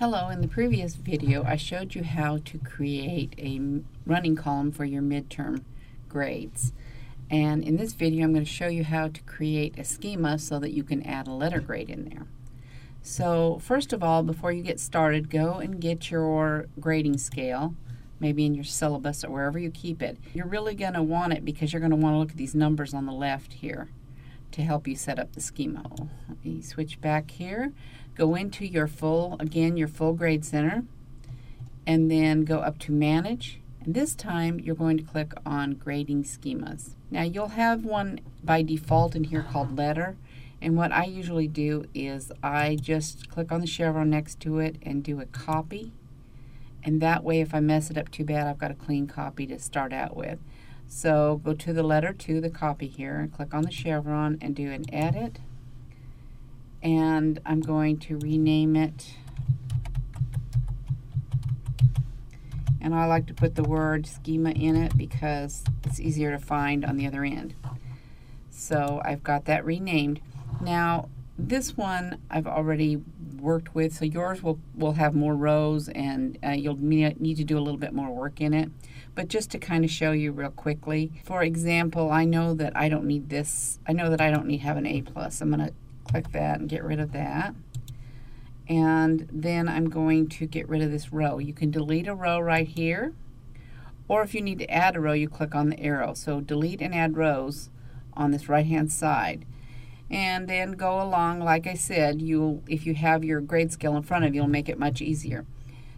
Hello, in the previous video I showed you how to create a running column for your midterm grades. And in this video I'm going to show you how to create a schema so that you can add a letter grade in there. So first of all, before you get started, go and get your grading scale, maybe in your syllabus or wherever you keep it. You're really going to want it because you're going to want to look at these numbers on the left here to help you set up the schema. Let me switch back here. Go into your full grade center, and then go up to Manage, and this time you're going to click on Grading Schemas. Now you'll have one by default in here called Letter, and what I usually do is I just click on the chevron next to it and do a copy, and that way if I mess it up too bad I've got a clean copy to start out with. So go to the letter 2, the copy here, and click on the chevron and do an edit. And I'm going to rename it. And I like to put the word schema in it because it's easier to find on the other end. So I've got that renamed. Now this one I've already worked with, so yours will have more rows and you'll need to do a little bit more work in it. But just to kind of show you real quickly, for example, I know that I don't need this. I know that I don't need to have an A+. I'm going to click that and get rid of that. And then I'm going to get rid of this row. You can delete a row right here, or if you need to add a row, you click on the arrow. So delete and add rows on this right-hand side. And then go along, like I said, if you have your grade scale in front of you, it'll make it much easier.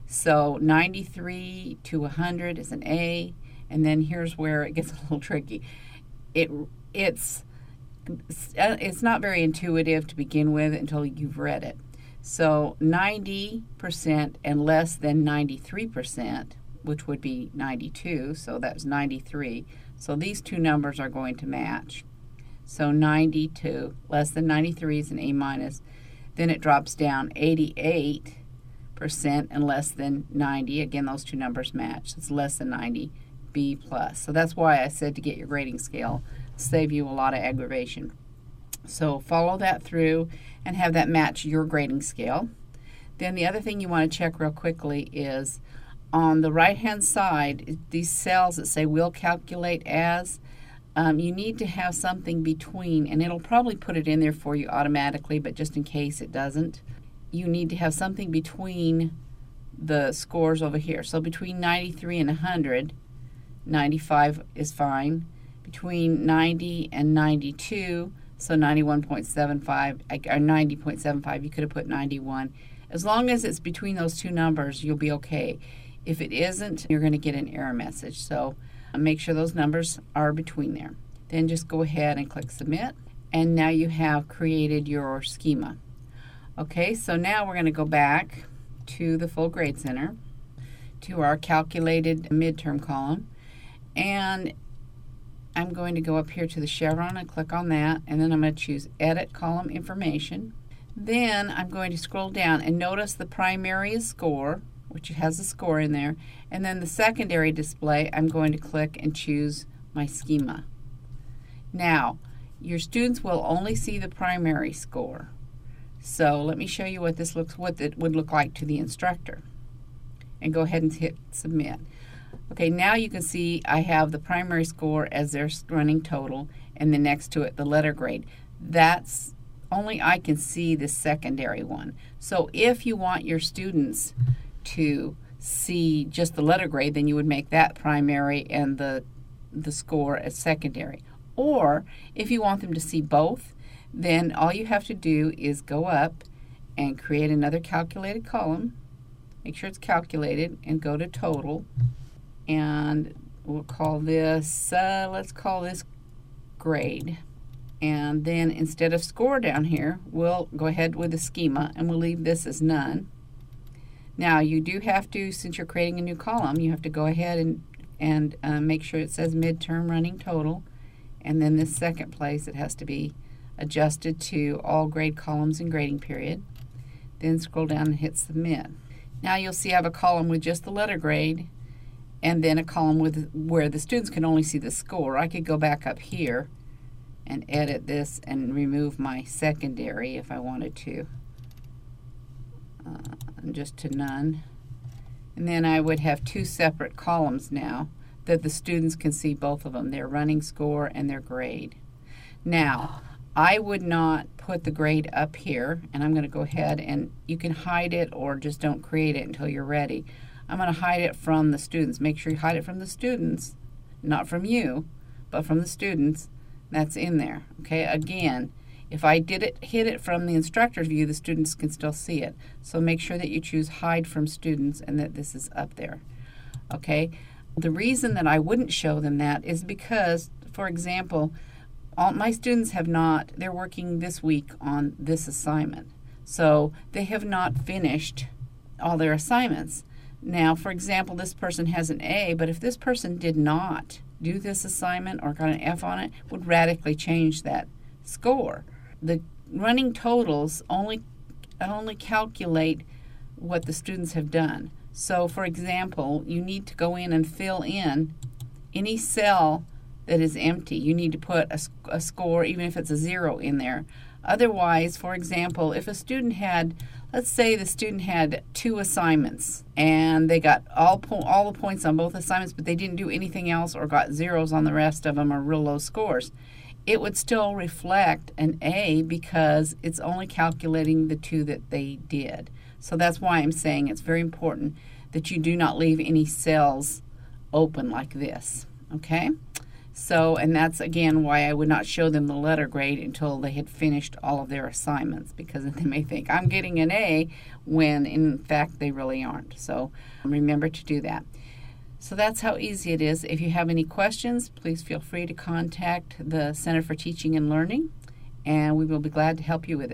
So 93 to 100 is an A, and then here's where it gets a little tricky. It's not very intuitive to begin with until you've read it. So 90% and less than 93%, which would be 92, so that's 93. So these two numbers are going to match. So 92 less than 93 is an A-. Then it drops down 88% and less than 90. Again, those two numbers match. It's less than 90, B+. So that's why I said to get your grading scale, save you a lot of aggravation. So follow that through and have that match your grading scale. Then the other thing you want to check real quickly is on the right-hand side, these cells that say will calculate as, you need to have something between, and it'll probably put it in there for you automatically, but just in case it doesn't, you need to have something between the scores over here. So between 93 and 100, 95 is fine. Between 90 and 92, so 91.75 or 90.75, you could have put 91. As long as it's between those two numbers, you'll be okay. If it isn't, you're going to get an error message. So make sure those numbers are between there. Then just go ahead and click Submit, and now you have created your schema. Okay, so now we're going to go back to the full grade center, to our calculated midterm column, and I'm going to go up here to the chevron and click on that, and then I'm going to choose Edit Column Information. Then I'm going to scroll down and notice the primary is score, which has a score in there, and then the secondary display, I'm going to click and choose my schema. Now, your students will only see the primary score. So let me show you what it would look like to the instructor. And go ahead and hit Submit. Okay, now you can see I have the primary score as their running total, and then next to it the letter grade. That's only I can see the secondary one. So if you want your students to see just the letter grade, then you would make that primary and the score as secondary. Or if you want them to see both, then all you have to do is go up and create another calculated column. Make sure it's calculated and go to Total. And we'll call this, let's call this grade. And then instead of score down here, we'll go ahead with the schema and we'll leave this as none. Now you do have to, since you're creating a new column, you have to go ahead and make sure it says midterm running total. And then this second place, it has to be adjusted to all grade columns and grading period. Then scroll down and hit Submit. Now you'll see I have a column with just the letter grade, and then a column where the students can only see the score. I could go back up here and edit this and remove my secondary if I wanted to. just to none. And then I would have two separate columns now that the students can see both of them, their running score and their grade. Now, I would not put the grade up here, and I'm going to go ahead and you can hide it or just don't create it until you're ready. I'm going to hide it from the students. Make sure you hide it from the students, not from you, but from the students. That's in there. Okay, again, if I hid it from the instructor's view, the students can still see it. So make sure that you choose hide from students and that this is up there. Okay, the reason that I wouldn't show them that is because, for example, all my students they're working this week on this assignment. So they have not finished all their assignments. Now, for example, this person has an A, but if this person did not do this assignment or got an F on it, would radically change that score. The running totals only calculate what the students have done. So, for example, you need to go in and fill in any cell that is empty. You need to put a score, even if it's a 0, in there. Otherwise, for example, if a student had, let's say the student had 2 assignments and they got all the points on both assignments, but they didn't do anything else or got zeros on the rest of them or real low scores, it would still reflect an A because it's only calculating the 2 that they did. So that's why I'm saying it's very important that you do not leave any cells open like this, okay? So, and that's again why I would not show them the letter grade until they had finished all of their assignments, because they may think I'm getting an A when in fact they really aren't. So remember to do that. So that's how easy it is. If you have any questions, please feel free to contact the Center for Teaching and Learning, and we will be glad to help you with it.